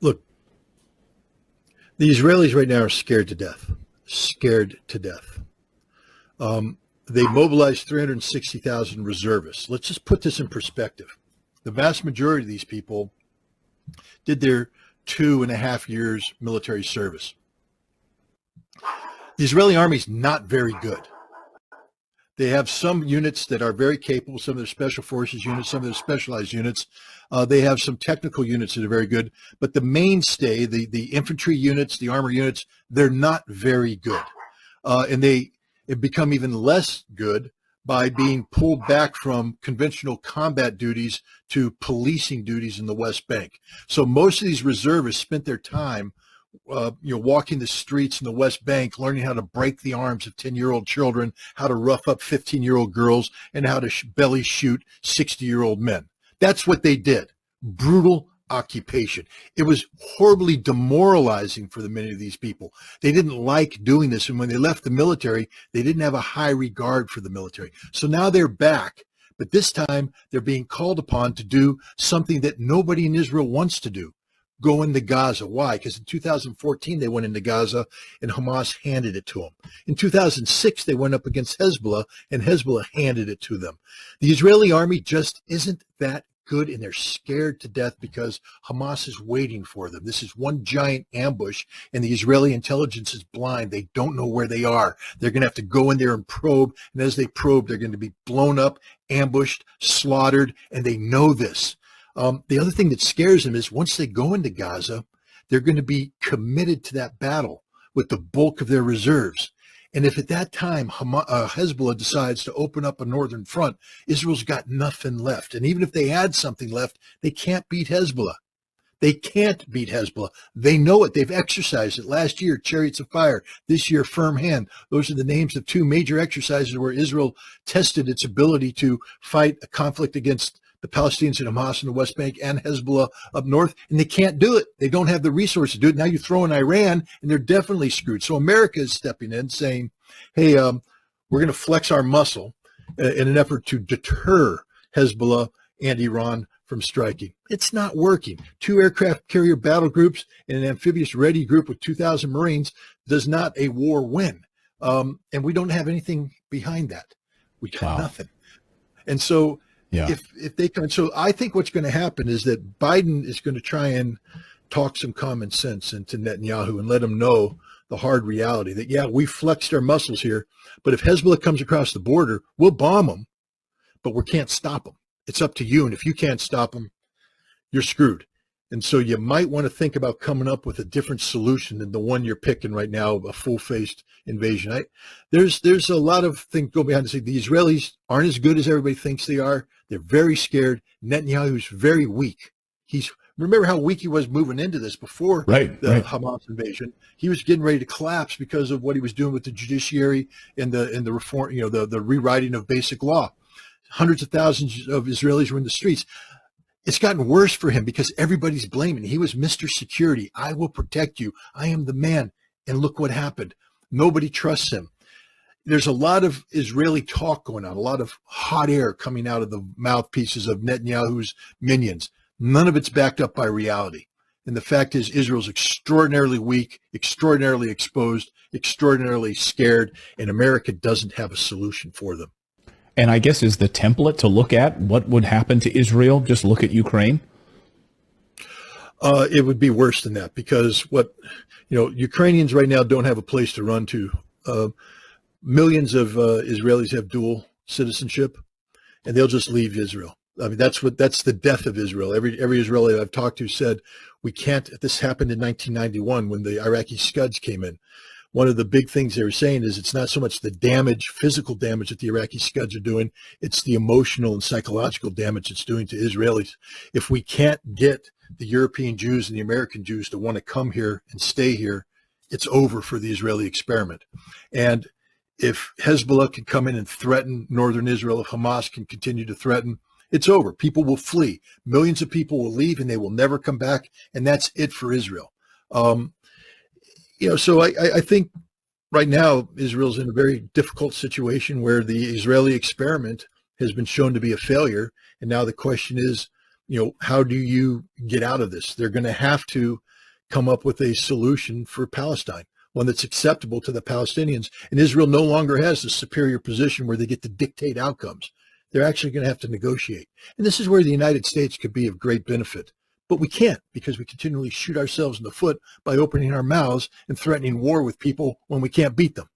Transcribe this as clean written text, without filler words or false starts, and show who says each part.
Speaker 1: Look, the Israelis right now are scared to death. Scared to death. They mobilized 360,000 reservists. Let's just put this in perspective. The vast majority of these people did their 2.5 years military service. The Israeli army is not very good. They have some units that are very capable, some of their special forces units, some of their specialized units. They have some technical units that are very good, but the mainstay, the infantry units, the armor units, they're not very good. And they have become even less good by being pulled back from conventional combat duties to policing duties in the West Bank. So most of these reservists spent their time walking the streets in the West Bank, learning how to break the arms of 10-year-old children, how to rough up 15-year-old girls, and how to belly shoot 60-year-old men. That's what they did. Brutal occupation. It was horribly demoralizing for many of these people. They didn't like doing this. And when they left the military, they didn't have a high regard for the military. So now they're back. But this time they're being called upon to do something that nobody in Israel wants to do. Go into Gaza. Why? Because in 2014, they went into Gaza and Hamas handed it to them. In 2006, they went up against Hezbollah and Hezbollah handed it to them. The Israeli army just isn't that good, and they're scared to death because Hamas is waiting for them. This is one giant ambush, and the Israeli intelligence is blind. They don't know where they are. They're going to have to go in there and probe, and as they probe, they're going to be blown up, ambushed, slaughtered, and they know this. The other thing that scares them is once they go into Gaza, they're going to be committed to that battle with the bulk of their reserves. And if at that time Hezbollah decides to open up a northern front, Israel's got nothing left. And even if they had something left, they can't beat Hezbollah. They can't beat Hezbollah. They know it. They've exercised it. Last year, Chariots of Fire. This year, Firm Hand. Those are the names of two major exercises where Israel tested its ability to fight a conflict against the Palestinians and Hamas in the West Bank and Hezbollah up north, and they can't do it. They don't have the resources to do it. Now you throw in Iran, and they're definitely screwed. So America is stepping in saying, hey, we're going to flex our muscle in an effort to deter Hezbollah and Iran from striking. It's not working. 2 aircraft carrier battle groups and an amphibious ready group with 2,000 Marines does not a war win. And we don't have anything behind that. We got nothing. And so if they come, so I think what's going to happen is that Biden is going to try and talk some common sense into Netanyahu and let him know the hard reality that, yeah, we flexed our muscles here, but if Hezbollah comes across the border, we'll bomb them, but we can't stop them. It's up to you. And if you can't stop them, you're screwed. And so you might want to think about coming up with a different solution than the one you're picking right now, a full-faced invasion. There's a lot of things go behind the scenes. The Israelis aren't as good as everybody thinks they are. They're very scared. Netanyahu's very weak. Remember how weak he was moving into this before the Hamas invasion. He was getting ready to collapse because of what he was doing with the judiciary and the reform, the rewriting of basic law. Hundreds of thousands of Israelis were in the streets. It's gotten worse for him because everybody's blaming. He was Mr. Security. I will protect you. I am the man. And look what happened. Nobody trusts him. There's a lot of Israeli talk going on, a lot of hot air coming out of the mouthpieces of Netanyahu's minions. None of it's backed up by reality. And the fact is Israel's extraordinarily weak, extraordinarily exposed, extraordinarily scared, and America doesn't have a solution for them.
Speaker 2: And I guess is the template to look at what would happen to Israel, just look at Ukraine?
Speaker 1: It would be worse than that because Ukrainians right now don't have a place to run to. Millions of Israelis have dual citizenship, and they'll just leave Israel. I mean, that's the death of Israel. Every Israeli I've talked to said, we can't, this happened in 1991 when the Iraqi Scuds came in. One of the big things they were saying is it's not so much the damage, physical damage that the Iraqi Scuds are doing, it's the emotional and psychological damage it's doing to Israelis. If we can't get the European Jews and the American Jews to want to come here and stay here, it's over for the Israeli experiment. And if Hezbollah can come in and threaten northern Israel, if Hamas can continue to threaten, it's over. People will flee. Millions of people will leave and they will never come back. And that's it for Israel. So I think right now Israel's in a very difficult situation where the Israeli experiment has been shown to be a failure. And now the question is, how do you get out of this? They're going to have to come up with a solution for Palestine, one that's acceptable to the Palestinians. And Israel no longer has the superior position where they get to dictate outcomes. They're actually going to have to negotiate. And this is where the United States could be of great benefit. But we can't, because we continually shoot ourselves in the foot by opening our mouths and threatening war with people when we can't beat them.